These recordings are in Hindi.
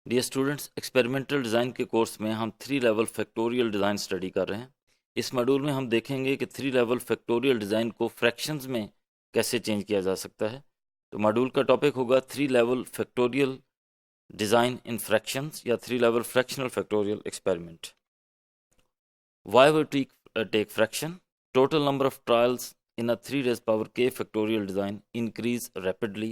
डियर स्टूडेंट्स, एक्सपेरिमेंटल डिज़ाइन के कोर्स में हम 3 लेवल फैक्टोरियल डिज़ाइन स्टडी कर रहे हैं। इस मॉड्यूल में हम देखेंगे कि 3 लेवल फैक्टोरियल डिज़ाइन को फ्रैक्शंस में कैसे चेंज किया जा सकता है। तो मॉड्यूल का टॉपिक होगा 3 level factorial design in fractions या 3 level fractional factorial experiment. Why we take fraction? Total number of trials in a 3 raised power k factorial design increase rapidly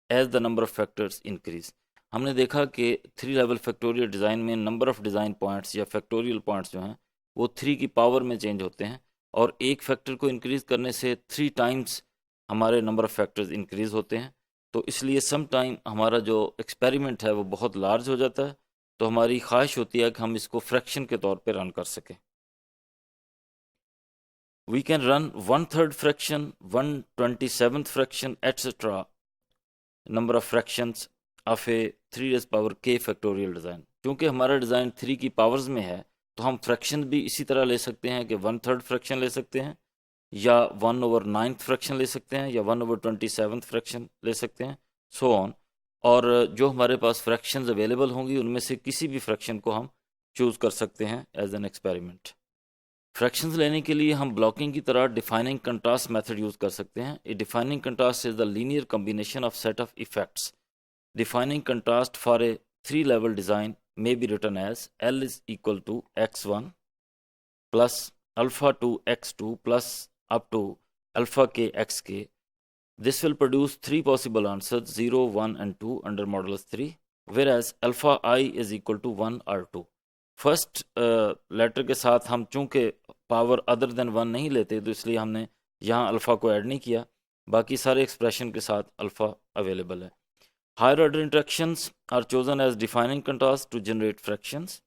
as the number of factors increase. हमने देखा कि 3 लेवल फैक्टोरियल डिज़ाइन में नंबर ऑफ डिज़ाइन पॉइंट्स या फैक्टोरियल पॉइंट्स जो हैं वो 3 की पावर में चेंज होते हैं और एक फैक्टर को इंक्रीज़ करने से 3 टाइम्स हमारे नंबर ऑफ़ फैक्टर्स इंक्रीज़ होते हैं। तो इसलिए सम टाइम हमारा जो एक्सपेरिमेंट है वो बहुत लार्ज हो जाता है, तो हमारी ख्वाहिश होती है कि हम इसको फ्रैक्शन के तौर पर रन कर सकें। We can run 1/3 fraction, 1/27th fraction, etc. number of fractions of a 3 raised power k factorial design. क्योंकि हमारा डिज़ाइन 3 की पावर्स में है तो हम फ्रैक्शन भी इसी तरह ले सकते हैं कि 1/3 फ्रैक्शन ले सकते हैं या 1/9th फ्रैक्शन ले सकते हैं या 1/27th फ्रैक्शन ले सकते हैं, सो ऑन। और जो हमारे पास फ्रैक्शंस अवेलेबल होंगी उनमें से किसी भी फ्रैक्शन को हम चूज़ कर सकते हैं एज एन एक्सपेरिमेंट। फ्रैक्शंस लेने के लिए हम ब्लॉकिंग की तरह डिफाइनिंग कंट्रास्ट मेथड यूज़ कर सकते हैं। A defining contrast is the linear combination of set of effects. Defining contrast for a 3 level design may be written as L is equal to x1 plus alpha 2 x2 plus up to alpha k xk. This will produce 3 possible answers 0, 1 and 2 under modulus 3, whereas alpha I is equal to 1 or 2. First letter के साथ हम चूंकि पावर अदर देन 1 नहीं लेते तो इसलिए हमने यहाँ अल्फ़ा को ऐड नहीं किया, बाकी सारे एक्सप्रेशन के साथ अल्फ़ा अवेलेबल है। Higher order interactions are chosen as defining contrast to generate fractions.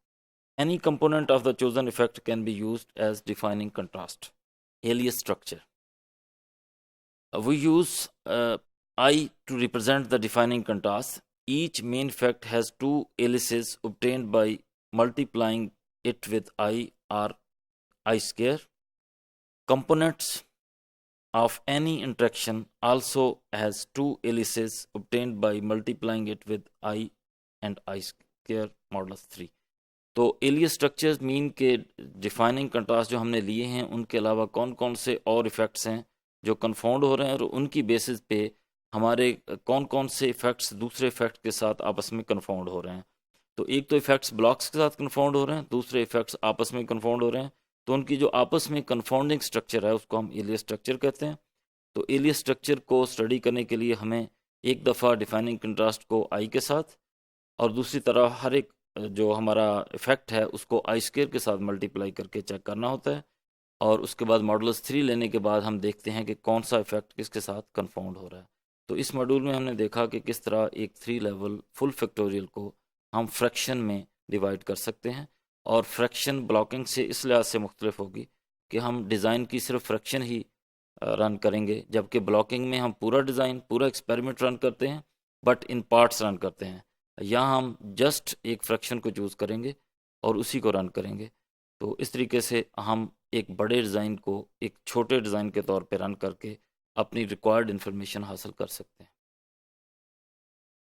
Any component of the chosen effect can be used as defining contrast. Alias structure, we use I to represent the defining contrast. Each main fact has 2 aliases obtained by multiplying it with I or I square. Components of any interaction also has 2 aliases obtained by multiplying it with I and I square modulus 3. तो एलियस स्ट्रक्चर्स मीन के डिफाइनिंग कंट्रास्ट जो हमने लिए हैं उनके अलावा कौन कौन से और इफ़ेक्ट्स हैं जो कन्फाउंड हो रहे हैं और उनकी बेसिस पे हमारे कौन कौन से इफ़ेक्ट्स दूसरे इफ़ेक्ट के साथ आपस में कन्फाउंड हो रहे हैं। तो एक तो इफ़ेक्ट्स ब्लॉक्स के साथ कन्फाउंड हो रहे हैं, दूसरे इफ़ेक्ट्स आपस में कन्फाउंड हो रहे हैं, तो उनकी जो आपस में कन्फाउंडिंग स्ट्रक्चर है उसको हम एलियस स्ट्रक्चर कहते हैं। तो एलियस स्ट्रक्चर को स्टडी करने के लिए हमें एक दफ़ा डिफाइनिंग कंट्रास्ट को आई के साथ और दूसरी तरह हर एक जो हमारा इफ़ेक्ट है उसको आई स्क्वायर के साथ मल्टीप्लाई करके चेक करना होता है और उसके बाद मॉडुलस 3 लेने के बाद हम देखते हैं कि कौन सा इफ़ेक्ट किसके साथ कन्फाउंड हो रहा है। तो इस मॉड्यूल में हमने देखा कि किस तरह एक 3 लेवल फुल फैक्टोरियल को हम फ्रैक्शन में डिवाइड कर सकते हैं और फ्रैक्शन ब्लॉकिंग से इस लिहाज से मुख्तलिफ होगी कि हम डिज़ाइन की सिर्फ फ्रैक्शन ही रन करेंगे, जबकि ब्लॉकिंग में हम पूरा डिज़ाइन पूरा एक्सपेरिमेंट रन करते हैं बट इन पार्ट्स रन करते हैं। यहाँ हम जस्ट एक फ्रैक्शन को चूज़ करेंगे और उसी को रन करेंगे। तो इस तरीके से हम एक बड़े डिज़ाइन को एक छोटे डिज़ाइन के तौर पे रन करके अपनी रिक्वायर्ड इन्फॉर्मेशन हासिल कर सकते हैं।